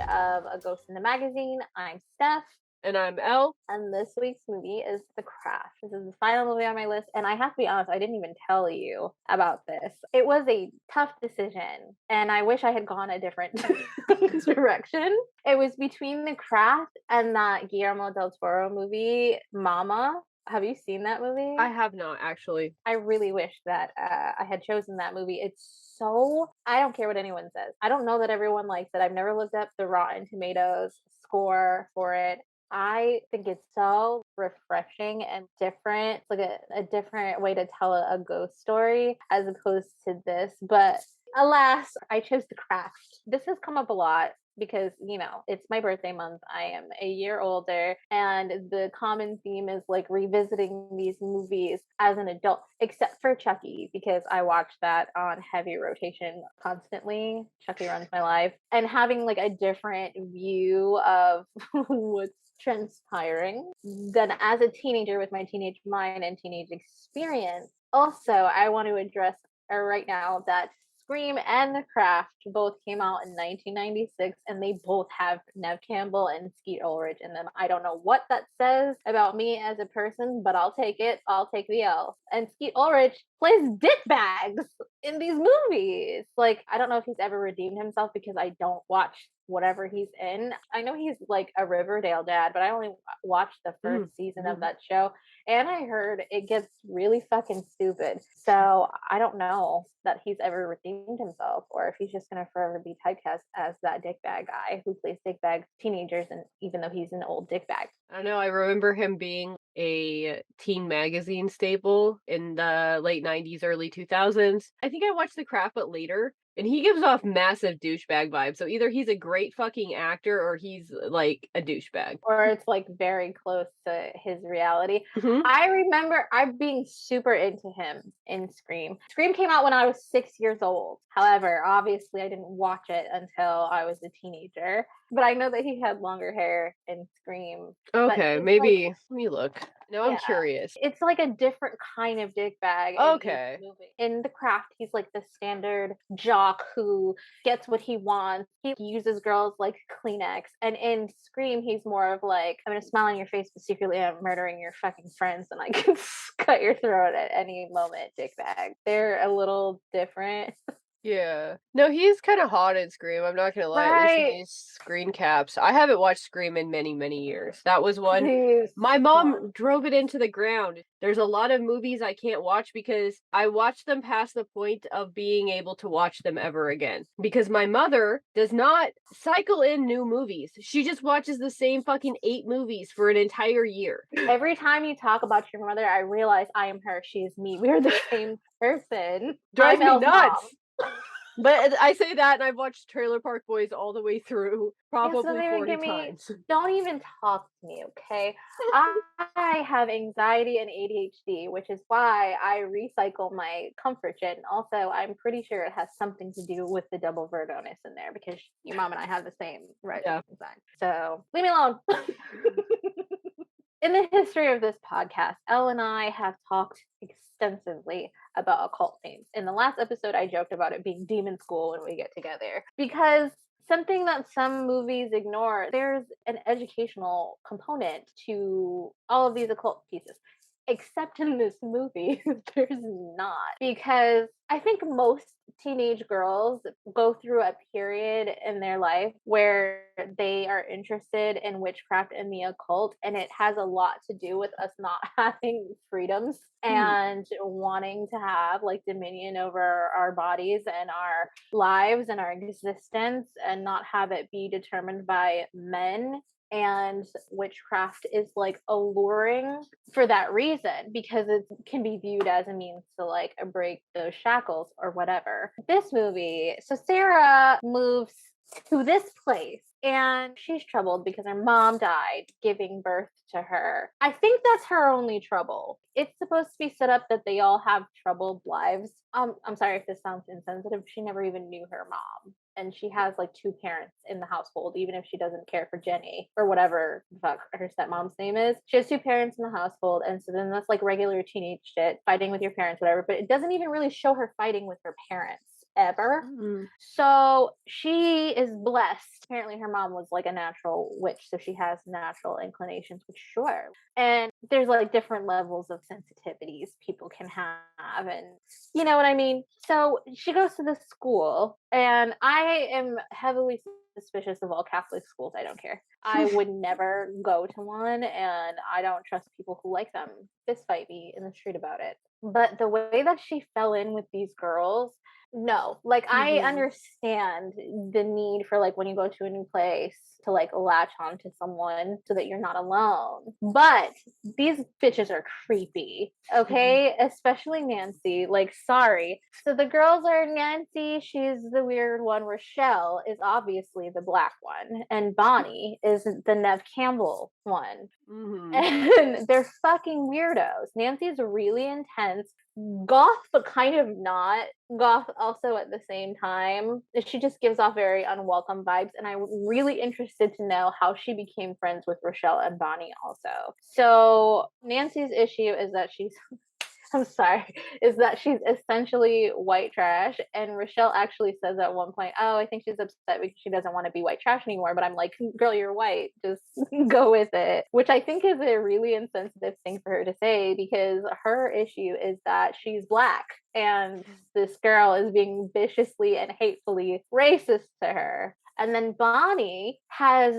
of A Ghost in the Magazine. I'm Steph. And I'm Elle. And this week's movie is The Craft. This is the final movie on my list. And I have to be honest, I didn't even tell you about this. It was a tough decision. And I wish I had gone a different direction. It was between The Craft and that Guillermo del Toro movie, Mama. Have you seen that movie? I have not, actually. I really wish that I had chosen that movie. It's so, I don't care what anyone says. I don't know that everyone likes it. I've never looked up the Rotten Tomatoes score for it. I think it's so refreshing and different. It's like a different way to tell a ghost story as opposed to this. But alas, I chose The Craft. This has come up a lot because, it's my birthday month. I am a year older, and the common theme is like revisiting these movies as an adult, except for Chucky, because I watch that on heavy rotation constantly. Chucky runs my life, and having like a different view of what's transpiring than as a teenager with my teenage mind and teenage experience. Also, I want to address right now that Scream and The Craft both came out in 1996, and they both have Nev Campbell and Skeet Ulrich in them. I don't know what that says about me as a person, but I'll take it. I'll take the L. And Skeet Ulrich plays dickbags in these movies. Like, I don't know if he's ever redeemed himself because I don't watch whatever he's in. I know he's like a Riverdale dad, but I only watched the first season of that show. And I heard it gets really fucking stupid. So I don't know that he's ever redeemed himself, or if he's just going to forever be typecast as that dickbag guy who plays dickbag teenagers, and even though he's an old dickbag. I don't know, I remember him being a teen magazine staple in the late 90s, early 2000s. I think I watched The Craft, but later, and he gives off massive douchebag vibes. So either he's a great fucking actor or he's like a douchebag. Or it's like very close to his reality. Mhm. I remember I being super into him in Scream. Scream came out when I was 6 years old. However, obviously I didn't watch it until I was a teenager. But I know that he had longer hair in Scream. But Okay, he's like, maybe let me look. Now I'm yeah, curious. it's like a different kind of dickbag in each Okay. movie. In The Craft, he's like the standard jock who gets what he wants. He uses girls like Kleenex. And in Scream, he's more of like, I'm gonna smile on your face, but secretly I'm murdering your fucking friends, and I can cut your throat at any moment, dickbag. They're a little different. Yeah. No, he's kinda hot in Scream, I'm not gonna lie, at least in Right? these screen caps. I haven't watched Scream in many, many years. That was one Please. my Come on. mom drove it into the ground. There's a lot of movies I can't watch because I watched them past the point of being able to watch them ever again. Because my mother does not cycle in new movies. She just watches the same fucking 8 movies for an entire year. Every time you talk about your mother, I realize I am her, she is me. We're the same person. Drives I'm me Elle's mom. nuts. But I say that and I've watched Trailer Park Boys all the way through, Yes, probably 40 times. don't even talk to me, okay? I have anxiety and ADHD, which is why I recycle my comfort gin. Also, I'm pretty sure it has something to do with the double Verdonus in there because your mom and I have the same rising Yeah. sign. So leave me alone. In the history of this podcast, Elle and I have talked extensively about occult themes. In the last episode, I joked about it being demon school when we get together because something that some movies ignore, there's an educational component to all of these occult pieces. Except in this movie, there's not. Because I think most teenage girls go through a period in their life where they are interested in witchcraft and the occult, and it has a lot to do with us not having freedoms and wanting to have like dominion over our bodies and our lives and our existence, and not have it be determined by men. And witchcraft is like alluring for that reason because it can be viewed as a means to like break those shackles or whatever. This movie, so Sarah moves to this place and she's troubled because her mom died giving birth to her. I think that's her only trouble. It's supposed to be set up that they all have troubled lives. I'm sorry if this sounds insensitive. She never even knew her mom. And she has like 2 parents in the household, even if she doesn't care for Jenny or whatever the fuck her stepmom's name is. She has 2 parents in the household, and so then that's like regular teenage shit, fighting with your parents, whatever. But it doesn't even really show her fighting with her parents. ever. Mhm. So she is blessed. Apparently, her mom was like a natural witch, so she has natural inclinations, which sure. And there's like different levels of sensitivities people can have, and you know what I mean? So she goes to this school, and I am heavily suspicious of all Catholic schools. I don't care. I would never go to one, and I don't trust people who like them fist fight me in the street about it. But the way that she fell in with these girls, no. Like I Mhm. understand the need for like when you go to a new place to like latch on to someone so that you're not alone. But these bitches are creepy. Mhm. Okay? Especially Nancy. Like sorry. So the girls are Nancy, she's the weird one. Rochelle is obviously the black one, and Bonnie is the Nev Campbell one. Mhm. And they're fucking weirdos. Nancy's really intense, goth, but kind of not goth also at the same time. She just gives off very unwelcome vibes, and I'm really interested to know how she became friends with Rochelle and Bonnie also. So Nancy's issue is that she's I'm sorry, is that she's essentially white trash. And Rochelle actually says at one point, oh, I think she's upset because she doesn't want to be white trash anymore. But I'm like, girl, you're white. Just go with it. Which I think is a really insensitive thing for her to say because her issue is that she's black. And this girl is being viciously and hatefully racist to her. And then Bonnie has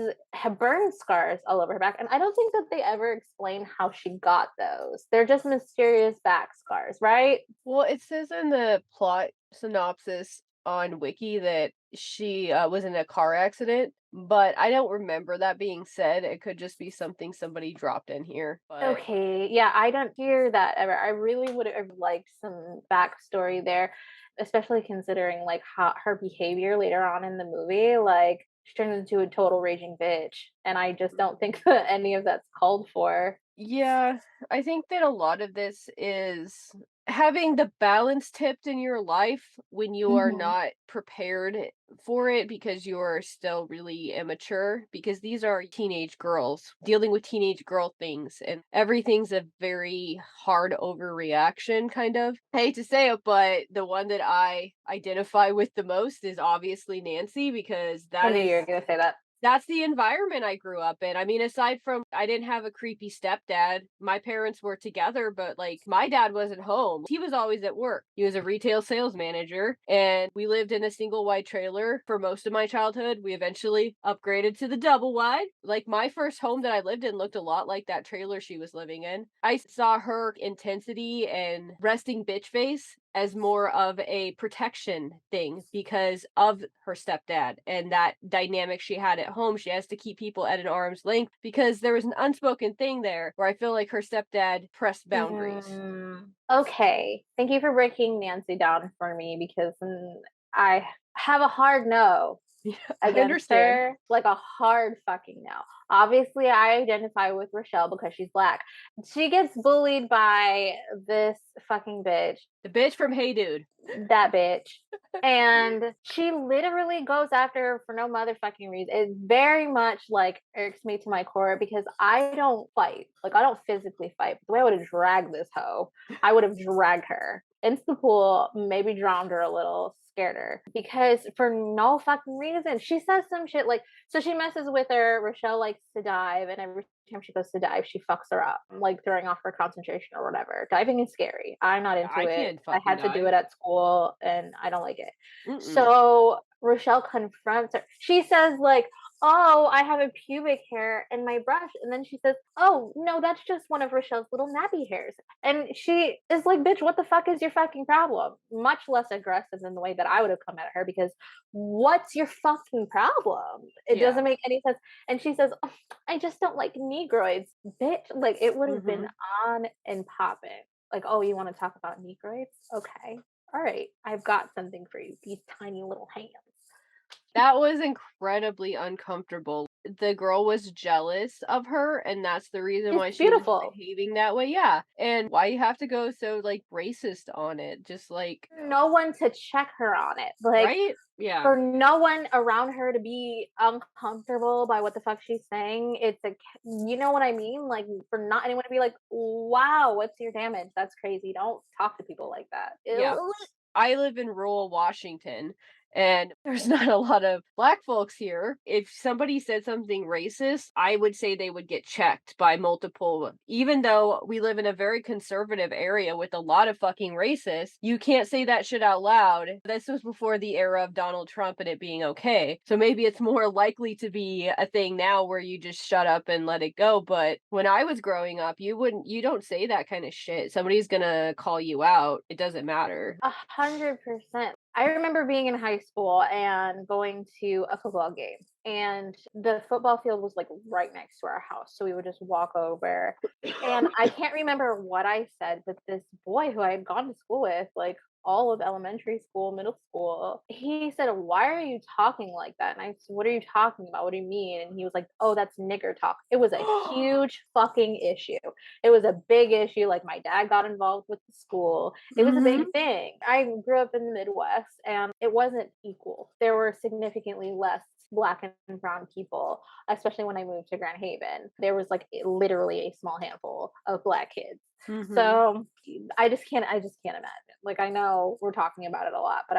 burn scars all over her back. And I don't think that they ever explain how she got those. They're just mysterious back scars, right? Well, it says in the plot synopsis on Wiki that she was in a car accident, but I don't remember that being said. It could just be something somebody dropped in here. But Okay. Yeah, I don't hear that ever. I really would have liked some backstory there, especially considering like how her behavior later on in the movie. Like she turns into a total raging bitch. And I just don't think that any of that's called for. yeah, I think that a lot of this is having the balance tipped in your life when you are Hmm. not prepared for it because you're still really immature. Because these are teenage girls dealing with teenage girl things, and everything's a very hard overreaction, kind of. I hate to say it, but the one that I identify with the most is obviously Nancy because I knew you were gonna say that. that's the environment I grew up in. I mean, aside from I didn't have a creepy stepdad. My parents were together, but like my dad wasn't home. He was always at work. He was a retail sales manager, and we lived in a single wide trailer for most of my childhood. We eventually upgraded to the double wide. Like my first home that I lived in looked a lot like that trailer she was living in. I saw her intensity and resting bitch face as more of a protection thing because of her stepdad and that dynamic she had at home. She has to keep people at an arm's length because there was an unspoken thing there where I feel like her stepdad pressed boundaries. Okay. Thank you for breaking Nancy down for me because I have a hard no Yeah, I against understand. her, like a hard fucking no. Obviously, I identify with Rochelle because she's black. She gets bullied by this fucking bitch, The bitch from Hey Dude. that bitch. And she literally goes after her for no motherfucking reason. It very much like irks me to my core because I don't fight. Like I don't physically fight. But the way I would have dragged this hoe, I would have dragged her into the pool, maybe drowned her a little, scared her. Because for no fucking reason. She says some shit like so she messes with her. Rochelle likes to dive, and every time she goes to dive, she fucks her up, like throwing off her concentration or whatever. Diving is scary. I'm not into I it. can't I fucking had to do dive. it at school, and I don't like it. Mm-mm. So Rochelle confronts her. She says, like, oh, I have a pubic hair in my brush. And then she says, oh, no, that's just one of Rochelle's little nappy hairs. And she is like, bitch, what the fuck is your fucking problem? Much less aggressive than the way that I would have come at her because what's your fucking problem? It Yeah. doesn't make any sense. And she says, oh, I just don't like negroids, bitch. Like, it would have been Mm-hmm. on and popping. Like, oh, you want to talk about negroids? Okay. All right. I've got something for you. These tiny little hands. That was incredibly uncomfortable. The girl was jealous of her, and that's the reason She's why she was beautiful. behaving that way. Yeah. And why you have to go so like racist on it? Just like, No one to check her on it. Like, right? Yeah. for no one around her to be uncomfortable by what the fuck she's saying, you know what I mean? Like, for not anyone to be like, wow, what's your damage? That's crazy. Don't talk to people like that. Yeah. Ew. I live in rural Washington, and there's not a lot of black folks here. If somebody said something racist, I would say they would get checked by multiple, even though we live in a very conservative area with a lot of fucking racists, you can't say that shit out loud. This was before the era of Donald Trump and it being okay. So maybe it's more likely to be a thing now where you just shut up and let it go. But when I was growing up, you don't say that kind of shit. Somebody's gonna call you out. It doesn't matter. 100%. I remember being in high school and going to a football game, and the football field was like right next to our house. So we would just walk over. And I can't remember what I said, but this boy who I had gone to school with, like all of elementary school, middle school, he said, "Why are you talking like that?" And I said, "What are you talking about? What do you mean?" And he was like, "Oh, that's nigger talk." It was a huge fucking issue. It was a big issue. Like my dad got involved with the school. It was a big Mhm. thing. I grew up in the Midwest and it wasn't equal. There were significantly less black and brown people, especially when I moved to Grand Haven. There was like literally a small handful of black kids. Mhm. So I just can't imagine. Like I know we're talking about it a lot, but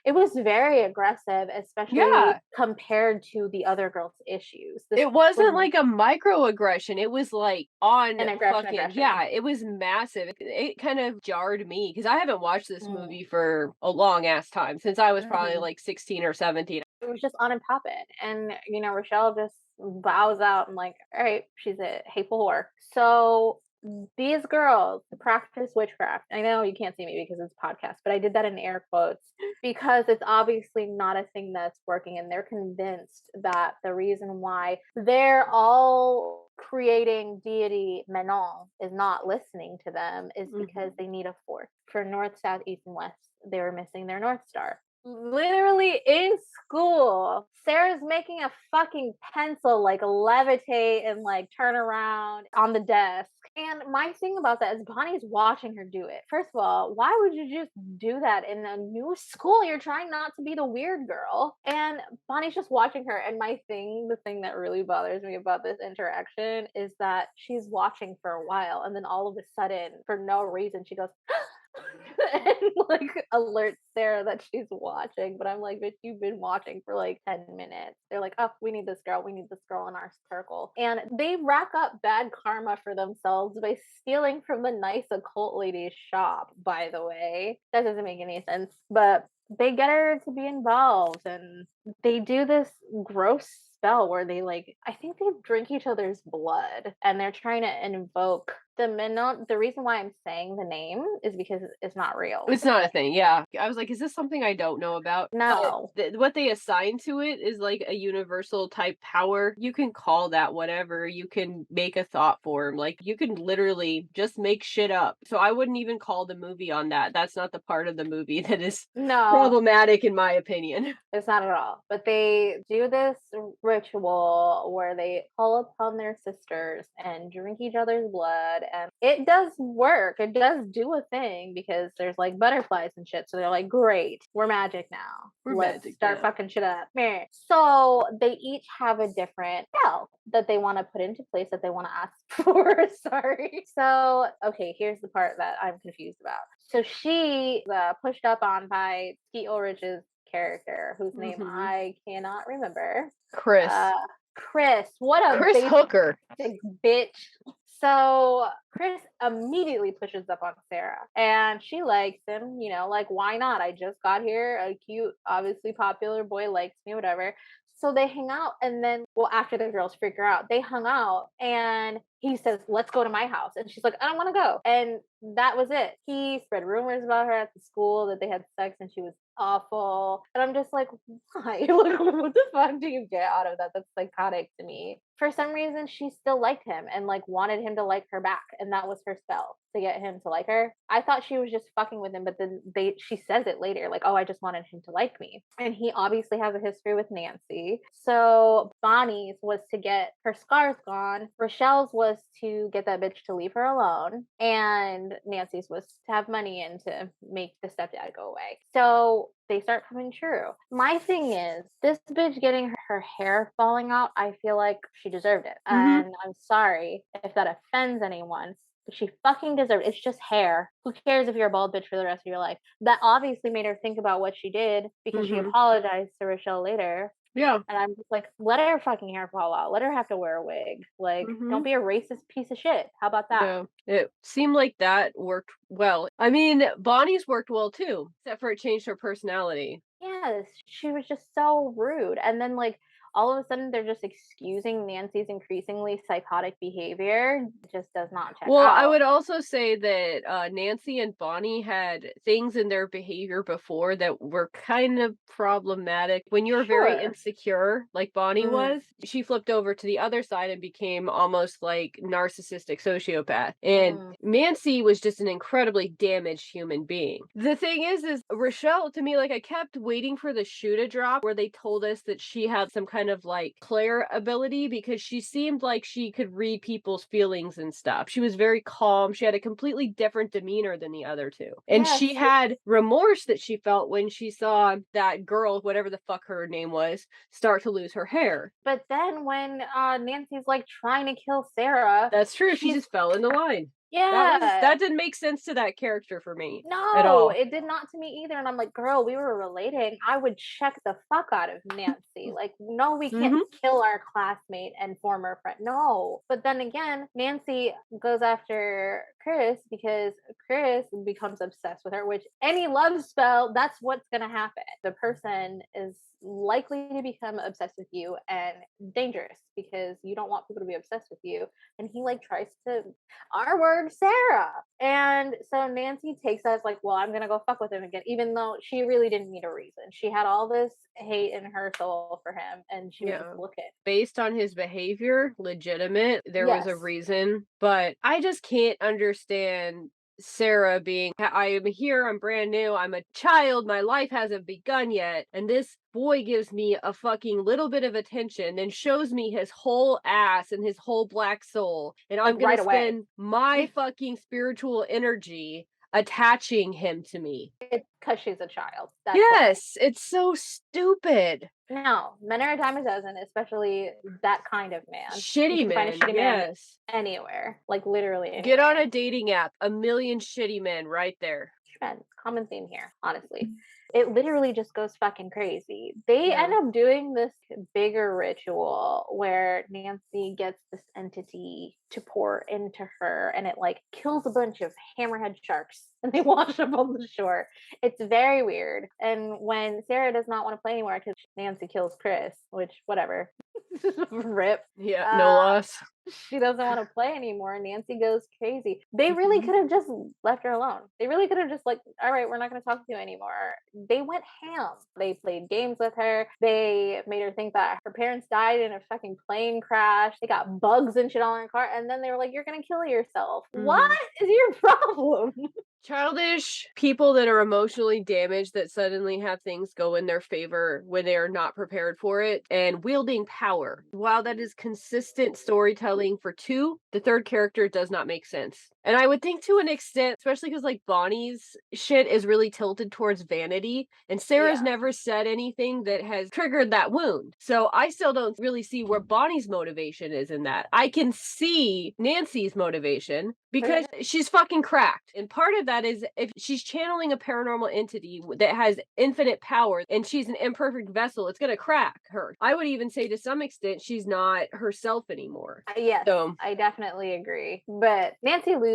it was very aggressive, especially Yeah. compared to the other girls' issues. This It was wasn't like a microaggression, it was, like, on an aggression, fucking aggression. yeah, it was massive. It kind of jarred me because I haven't watched this Mm. movie for a long ass time, since I was probably, Mhm. like, 16 or 17. It was just on and popping. And, Rochelle just bows out and like, all right, she's a hateful whore. So these girls practice witchcraft. I know you can't see me because it's a podcast, but I did that in air quotes because it's obviously not a thing that's working. And they're convinced that the reason why they're all creating deity Manon is not listening to them is because Mhm. they need a fourth. For north, south, east, and west, they were missing their North Star. Literally in school, Sarah's making a fucking pencil like levitate and like turn around on the desk. And my thing about that is Bonnie's watching her do it. First of all, why would you just do that in a new school? You're trying not to be the weird girl. And Bonnie's just watching her. And the thing that really bothers me about this interaction is that she's watching for a while. And then all of a sudden, for no reason, she goes, and like alerts Sarah that she's watching. But I'm like, bitch, you've been watching for like 10 minutes. They're like, oh, we need this girl. We need this girl in our circle. And they rack up bad karma for themselves by stealing from the nice occult lady's shop, by the way. That doesn't make any sense. But they get her to be involved and they do this gross spell where they like I think they drink each other's blood and they're trying to invoke the Minot. The reason why I'm saying the name is because it's not real. It's not a thing, yeah. I was like, "Is this something I don't know about?" But No. what they assign to it is, like, a universal type power. You can call that whatever, you can make a thought form, like, you can literally just make shit up. So I wouldn't even call the movie on that. That's not the part of the movie that is No, problematic in my opinion. it's not at all. But they do this ritual where they call upon their sisters and drink each other's blood. And it does work. It does do a thing because there's like butterflies and shit. So they're like, great, we're magic now. We're Let's magic start now. fucking shit up. Meh. So they each have a different spell that they want to put into place that they want to ask for. Sorry. So, okay, here's the part that I'm confused about. So she pushed up on by Skeet Ulrich's character, whose name Mhm. I cannot remember. Chris. Uh, Chris, what a Chris basic Hooker. bitch. So Chris immediately pushes up on Sarah and she likes him, like why not? I just got here, a cute, obviously popular boy likes me, whatever. So they hang out and then well after the girls freak her out, they hung out and he says, let's go to my house. And she's like, I don't want to go. And that was it. He spread rumors about her at the school that they had sex and she was awful. And I'm just like, why? Like, what the fuck do you get out of that? That's psychotic to me. For some reason, she still liked him and like wanted him to like her back, and that was her spell to get him to like her. I thought she was just fucking with him, but then she says it later, like, oh, I just wanted him to like me. And he obviously has a history with Nancy. So Bonnie's was to get her scars gone. Rochelle's was to get that bitch to leave her alone, and Nancy's was to have money and to make the stepdad go away. So they start coming true. My thing is, this bitch getting her hair falling out, I feel like she deserved it. Mhm. And I'm sorry if that offends anyone. She fucking deserved it. It's just hair. Who cares if you're a bald bitch for the rest of your life? That obviously made her think about what she did because she Mhm. apologized to Rochelle later. Yeah. And I'm just like, let her fucking hair fall out. Let her have to wear a wig. Like, don't Mhm. be a racist piece of shit. How about that? Yeah. It seemed like that worked well. I mean, Bonnie's worked well too, except for it changed her personality. Yes, she was just so rude. And then, like, all of a sudden, they're just excusing Nancy's increasingly psychotic behavior. It just does not check Well, I out. would also say that, Nancy and Bonnie had things in their behavior before that were kind of problematic. When you're very Sure. insecure, like Bonnie Mm, was, she flipped over to the other side and became almost like narcissistic sociopath. And mm. Nancy was just an incredibly damaged human being. The thing is Rochelle, to me, like, I kept waiting for the shoe to drop where they told us that she had some kind of like Claire ability because she seemed like she could read people's feelings and stuff. She was very calm. She had a completely different demeanor than the other two. And she Yes, had remorse that she felt when she saw that girl, whatever the fuck her name was, start to lose her hair. but then when, Nancy's, like, trying to kill Sarah, That's true. She she's just fell in the line. yeah. That didn't make sense to that character for me at No, all. it did not to me either, and I'm like, "Girl, we were relating." I would check the fuck out of Nancy. Like, "No, we can't Mhm. kill our classmate and former friend." No. But then again, Nancy goes after Chris because Chris becomes obsessed with her, which any love spell, that's what's gonna happen. The person is likely to become obsessed with you and dangerous because you don't want people to be obsessed with you. And he like tries to our word Sarah. And so Nancy takes us like, well, I'm gonna go fuck with him again, even though she really didn't need a reason. She had all this hate in her soul for him, and she was just Yeah. looking. Based on his behavior, legitimate, there was a Yes, reason, but I just can't understand Sarah being, I am here, I'm brand new, I'm a child, my life hasn't begun yet, and this boy gives me a fucking little bit of attention, then shows me his whole ass and his whole black soul, and like I'm gonna right away. spend my fucking spiritual energy attaching him to me. It's because she's a child. That's why. Yes, it's so stupid. No, men are a dime a dozen, especially that kind of man. You Shitty can find a men, shitty man yes. anywhere, like literally Get on anywhere. a dating app, a million shitty men right there. Trend, common theme here, honestly. It literally just goes fucking crazy. They Yeah. end up doing this bigger ritual where Nancy gets this entity to pour into her and it like kills a bunch of hammerhead sharks and they wash up on the shore. It's very weird. And when Sarah does not want to play anymore because Nancy kills Chris, which whatever. Rip. Yeah, no Uh loss. she doesn't want to play anymore. Nancy goes crazy. They really Mhm. could have just left her alone. They really could have just like, all right, we're not going to talk to you anymore. They went ham. They played games with her. They made her think that her parents died in a fucking plane crash. They got bugs and shit on her car, and then they were like, "You're going to kill yourself." What Mhm. is your problem? Childish people that are emotionally damaged that suddenly have things go in their favor when they are not prepared for it, and wielding power. While that is consistent storytelling for two, the third character does not make sense. And I would think to an extent, especially because like Bonnie's shit is really tilted towards vanity, and Sarah's Yeah, never said anything that has triggered that wound. So I still don't really see where Bonnie's motivation is in that. I can see Nancy's motivation because she's fucking cracked. And part of that is if she's channeling a paranormal entity that has infinite power and she's an imperfect vessel, it's going to crack her. I would even say to some extent she's not herself anymore. yes, So, I definitely agree. But Nancy loses.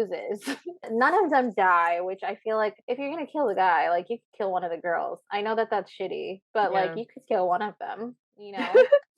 None of them die, which I feel like if you're gonna kill the guy, like you could kill one of the girls. I know that that's shitty, but like yeah. you could kill one of them. You know.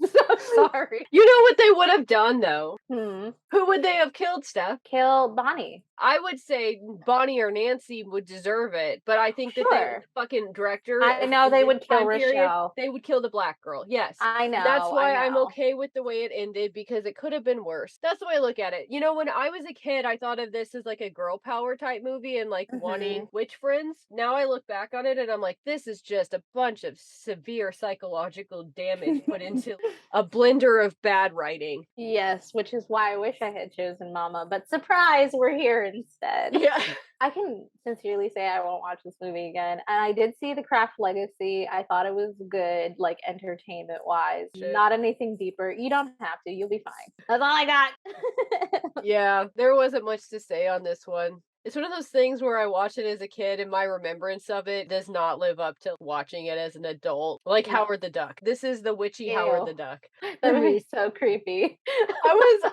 So sorry. You know what they would have done though? Hmm. Who would they have killed, Steph? Kill Bonnie. I would say Bonnie or Nancy would deserve it, but I think that they, the Sure. fucking director I know in they this would kill time period, Rochelle. they would kill the black girl. Yes. I And that's know. I why I'm know. okay with the way it ended because it could have been worse. That's the way I look at it. You know, when I was a kid, I thought of this as like a girl power type movie and like Hmm. wanting witch friends. Now I look back on it and I'm like, this is just a bunch of severe psychological damage is put into a blender of bad writing. Yes, which is why I wish I had chosen Mama, but surprise, we're here instead. Yeah. I can sincerely say I won't watch this movie again. And I did see The Craft Legacy. I thought it was good, like entertainment wise. Shit. Not anything deeper. You don't have to. You'll be fine. That's all I got. Yeah, there wasn't much to say on this one. It's one of those things where I watched it as a kid and my remembrance of it does not live up to watching it as an adult. Like No. Howard the Duck. This is the witchy Howard Ew. the Duck That for me. movie's so creepy.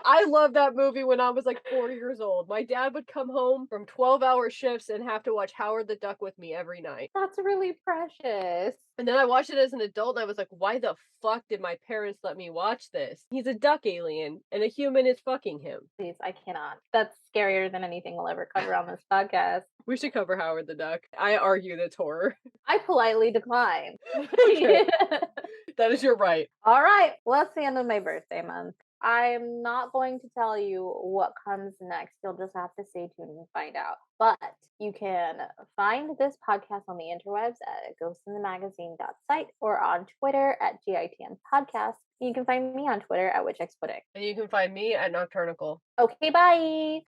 I loved that movie when I was like 40 years old. My dad would come home from 12-hour shifts and have to watch Howard the Duck with me every night. That's really precious. And then I watched it as an adult and I was like, why the fuck did my parents let me watch this? He's a duck alien and a human is fucking him. Please, I cannot. That's scarier than anything we'll ever cover on this podcast. We should cover Howard the Duck. I argue that's horror. I politely decline. Okay, that is your right. All right. Well, that's the end of my birthday month. I'm not going to tell you what comes next. You'll just have to stay tuned and find out. But you can find this podcast on the interwebs at ghostinthemagazine.site or on Twitter at GITN Podcast. You can find me on Twitter at WitchXPudding. And you can find me at Nocturnical. Okay, bye.